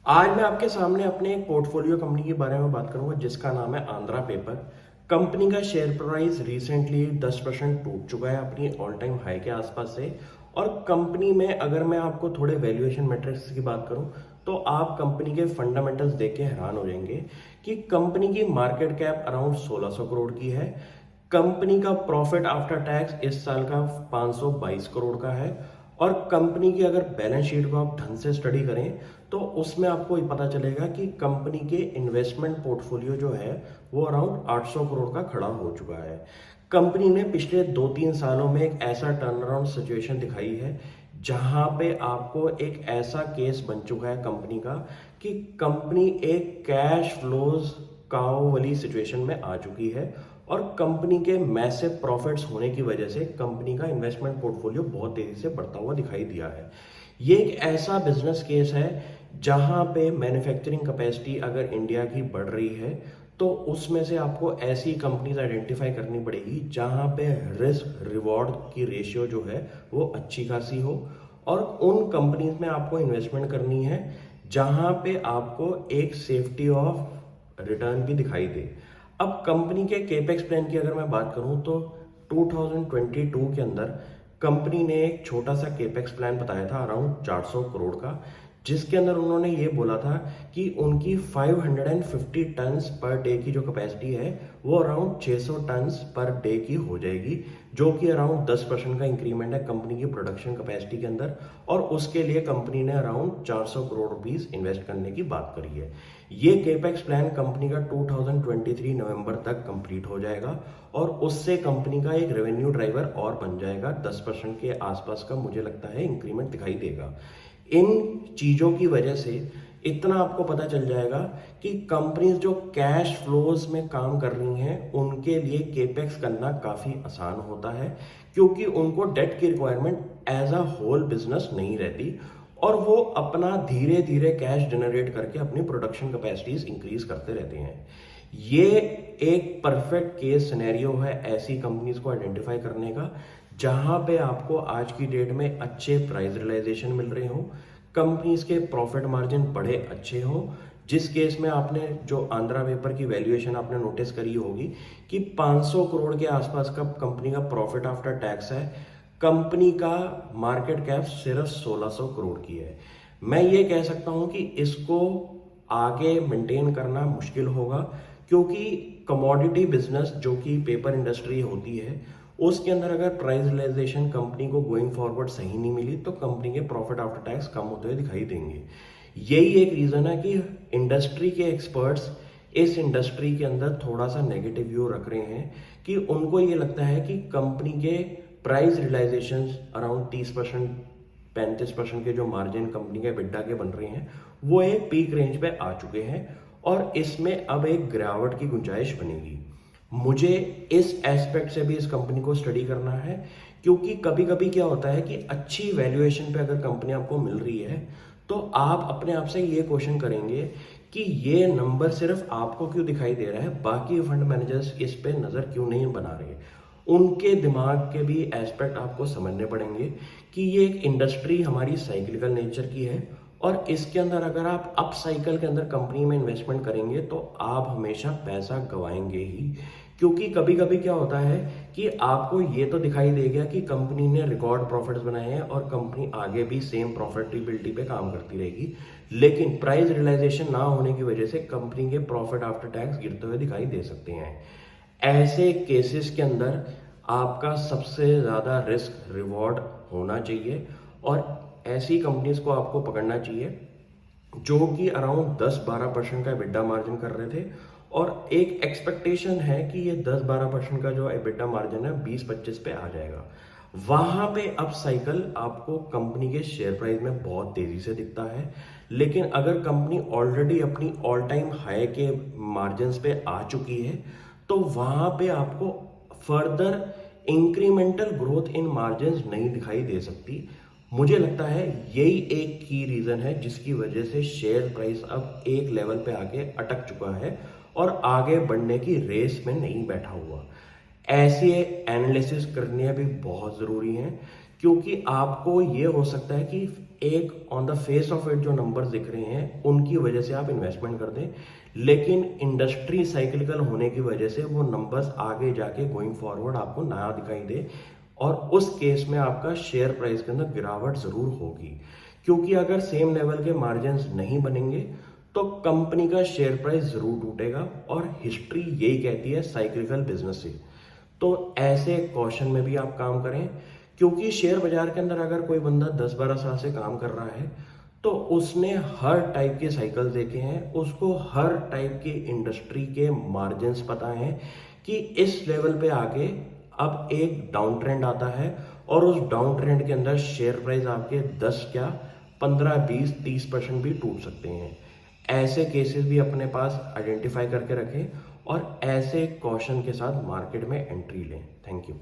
आज मैं आपके सामने अपने एक पोर्टफोलियो कंपनी के बारे में बात करूंगा जिसका नाम है आंध्रा पेपर। कंपनी का शेयर प्राइस रिसेंटली 10% टूट चुका है अपनी ऑल टाइम हाई के आसपास से। और कंपनी में अगर मैं आपको थोड़े वैल्यूएशन मैट्रिक्स की बात करूं तो आप कंपनी के फंडामेंटल्स देख के हैरान हो जाएंगे कि कंपनी की मार्केट कैप अराउंड 1600 करोड़ की है। कंपनी का प्रॉफिट आफ्टर टैक्स इस साल का 522 करोड़ का है। और कंपनी की अगर बैलेंस शीट को आप ढंग से स्टडी करें तो उसमें आपको ये पता चलेगा कि कंपनी के इन्वेस्टमेंट पोर्टफोलियो जो है वो अराउंड 800 करोड़ का खड़ा हो चुका है। कंपनी ने पिछले 2-3 सालों में एक ऐसा टर्न अराउंड सिचुएशन दिखाई है जहां पे आपको एक ऐसा केस बन चुका है कंपनी का कि कंपनी एक कैश फ्लोज काओ वाली सिचुएशन में आ चुकी है। और कंपनी के मैसिव प्रॉफिट्स होने की वजह से कंपनी का इन्वेस्टमेंट पोर्टफोलियो बहुत तेजी से बढ़ता हुआ दिखाई दिया है। ये एक ऐसा बिजनेस केस है जहां पे मैन्युफैक्चरिंग कैपेसिटी अगर इंडिया की बढ़ रही है तो उसमें से आपको ऐसी कंपनीज आइडेंटिफाई करनी पड़ेगी जहां पे रिस्क रिवॉर्ड की रेशियो जो है वो अच्छी खासी हो। और उन कंपनीज में आपको इन्वेस्टमेंट करनी है जहां पे आपको एक सेफ्टी ऑफ रिटर्न भी दिखाई दे। अब कंपनी के केपेक्स प्लान की अगर मैं बात करूं तो 2022 के अंदर कंपनी ने एक छोटा सा केपेक्स प्लान बताया था अराउंड 400 करोड़ का, जिसके अंदर उन्होंने ये बोला था कि उनकी 550 टन्स पर डे की जो कैपेसिटी है वो अराउंड 600 टन्स पर डे की हो जाएगी, जो कि अराउंड 10% का इंक्रीमेंट है कंपनी की प्रोडक्शन कैपेसिटी के अंदर। और उसके लिए कंपनी ने अराउंड 400 करोड़ रुपीस इन्वेस्ट करने की बात करी है। ये केपेक्स प्लान कंपनी का 2023 नवंबर तक कंप्लीट हो जाएगा और उससे कंपनी का एक रेवेन्यू ड्राइवर और बन जाएगा। 10% के आसपास का मुझे लगता है इंक्रीमेंट दिखाई देगा। इन चीजों की वजह से इतना आपको पता चल जाएगा कि कंपनीज जो कैश फ्लोज में काम कर रही हैं उनके लिए केपेक्स करना काफी आसान होता है, क्योंकि उनको डेट की requirement as a whole business नहीं रहती और वो अपना धीरे धीरे कैश जनरेट करके अपनी प्रोडक्शन कैपेसिटीज इंक्रीज करते रहते हैं। ये एक परफेक्ट केस सिनेरियो है ऐसी कंपनीज को आइडेंटिफाई करने का जहां पे आपको आज की डेट में अच्छे प्राइस रियलाइजेशन मिल रहे हो, कंपनीज के प्रॉफिट मार्जिन बड़े अच्छे हो। जिस केस में आपने जो आंध्रा पेपर की वैल्यूएशन आपने नोटिस करी होगी कि 500 करोड़ के आसपास का कंपनी का प्रॉफिट आफ्टर टैक्स है, कंपनी का मार्केट कैप सिर्फ 1600 करोड़ की है। मैं ये कह सकता हूं कि इसको आगे मेंटेन करना मुश्किल होगा, क्योंकि कमोडिटी बिजनेस जो कि पेपर इंडस्ट्री होती है उसके अंदर अगर प्राइस रियलाइजेशन कंपनी को गोइंग फॉरवर्ड सही नहीं मिली तो कंपनी के प्रॉफिट आफ्टर टैक्स कम होते हुए दिखाई देंगे। यही एक रीजन है कि इंडस्ट्री के एक्सपर्ट्स इस इंडस्ट्री के अंदर थोड़ा सा नेगेटिव व्यू रख रहे हैं कि उनको ये लगता है कि कंपनी के प्राइस रियलाइजेशन अराउंड 30% 35% के जो मार्जिन कंपनी के बिड्डा के बन रहे हैं वो एक पीक रेंज पे आ चुके हैं और इसमें अब एक गिरावट की गुंजाइश बनेगी। मुझे इस एस्पेक्ट से भी इस कंपनी को स्टडी करना है, क्योंकि कभी कभी क्या होता है कि अच्छी वैल्यूएशन पे अगर कंपनी आपको मिल रही है तो आप अपने आप से ये क्वेश्चन करेंगे कि ये नंबर सिर्फ आपको क्यों दिखाई दे रहा है, बाकी फंड मैनेजर्स इस पे नजर क्यों नहीं बना रहे। उनके दिमाग के भी एस्पेक्ट आपको समझने पड़ेंगे कि ये एक इंडस्ट्री हमारी साइक्लिकल नेचर की है और इसके अंदर अगर आप अप साइकिल के अंदर कंपनी में इन्वेस्टमेंट करेंगे तो आप हमेशा पैसा गवाएंगे ही। क्योंकि कभी कभी क्या होता है कि आपको ये तो दिखाई देगा कि कंपनी ने रिकॉर्ड प्रॉफिट्स बनाए हैं और कंपनी आगे भी सेम प्रॉफिटेबिलिटी पे काम करती रहेगी, लेकिन प्राइस रियलाइजेशन ना होने की वजह से कंपनी के प्रॉफिट आफ्टर टैक्स गिरते हुए दिखाई दे सकते हैं। ऐसे केसेस के अंदर आपका सबसे ज़्यादा रिस्क रिवॉर्ड होना चाहिए और ऐसी कंपनीज को आपको पकड़ना चाहिए जो कि अराउंड 10-12% का एबिटा मार्जिन कर रहे थे और एक एक्सपेक्टेशन है कि ये 10-12% का जो एबिटा मार्जिन है 20-25 पे आ जाएगा। वहां पे अप साइकिल आपको कंपनी के शेयर प्राइस में बहुत तेजी से दिखता है, लेकिन अगर कंपनी ऑलरेडी अपनी ऑल टाइम हाई के मार्जिन पे आ चुकी है तो वहां पे आपको further incremental growth in margin नहीं दिखाई दे सकती। मुझे लगता है यही एक की रीजन है जिसकी वजह से शेयर प्राइस अब एक लेवल पे आके अटक चुका है और आगे बढ़ने की रेस में नहीं बैठा हुआ। ऐसे एनालिसिस करने भी बहुत जरूरी हैं, क्योंकि आपको ये हो सकता है कि एक on the face of it जो नंबर्स दिख रहे हैं उनकी वजह से आप इन्वेस्टमेंट कर दें, लेकिन इंडस्ट्री साइक्लिकल होने की वजह से वो नंबर्स आगे जाके गोइंग फॉरवर्ड आपको नया दिखाई दे, और उस केस में आपका शेयर प्राइस के अंदर गिरावट जरूर होगी। क्योंकि अगर सेम लेवल के मार्जिन नहीं बनेंगे तो कंपनी का शेयर प्राइस जरूर टूटेगा, और हिस्ट्री यही कहती है साइक्लिकल बिजनेस से। तो ऐसे कॉशन में भी आप काम करें, क्योंकि शेयर बाजार के अंदर अगर कोई बंदा 10-12 साल से काम कर रहा है तो उसने हर टाइप के साइकिल देखे हैं, उसको हर टाइप के इंडस्ट्री के मार्जिन्स पता हैं कि इस लेवल पे आके अब एक डाउन ट्रेंड आता है, और उस डाउन ट्रेंड के अंदर शेयर प्राइस आपके 10 क्या 15, 20, 30% भी टूट सकते हैं। ऐसे केसेस भी अपने पास आइडेंटिफाई करके रखें और ऐसे कॉशन के साथ मार्केट में एंट्री लें। Thank you.